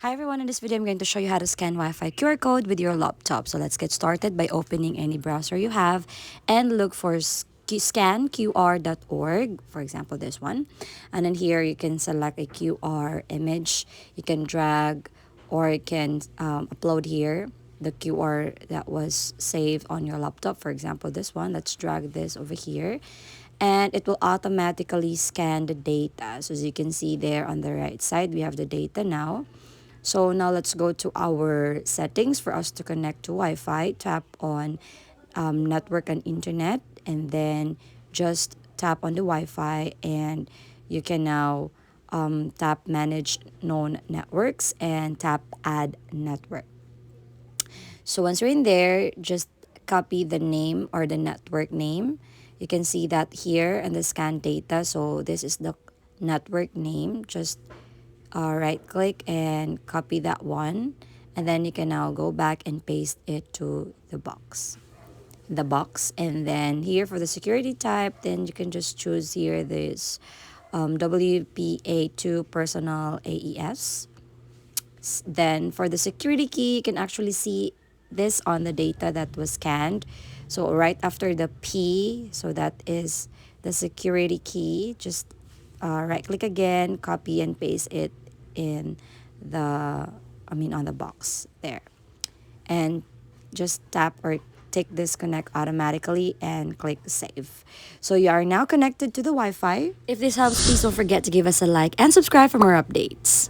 Hi everyone, in this video I'm going to show you how to scan Wi-Fi QR code with your laptop. So let's get started by opening any browser you have and look for scanqr.org, for example this one. And then here you can select a QR image. You can drag or you can upload here the QR that was saved on your laptop. For example this one, let's drag this over here and it will automatically scan the data. So as you can see there on the right side, we have the data now. So now let's go to our settings for us to connect to Wi-Fi. Tap on network and internet, and then just tap on the Wi-Fi, and you can now tap manage known networks and tap add network. So once you're in there, just copy the name or the network name. You can see that here in the scan data. So this is the network name. Just right click and copy that one, and then you can now go back and paste it to the box. And then here for the security type, then you can just choose here this WPA2 personal AES. Then for the security key, you can actually see this on the data that was scanned. So right after the P, so that is the security key. Just right click again, copy and paste it in on the box there. And just tap or take disconnect automatically and click save. So you are now connected to the Wi-Fi. If this helps, please don't forget to give us a like and subscribe for more updates.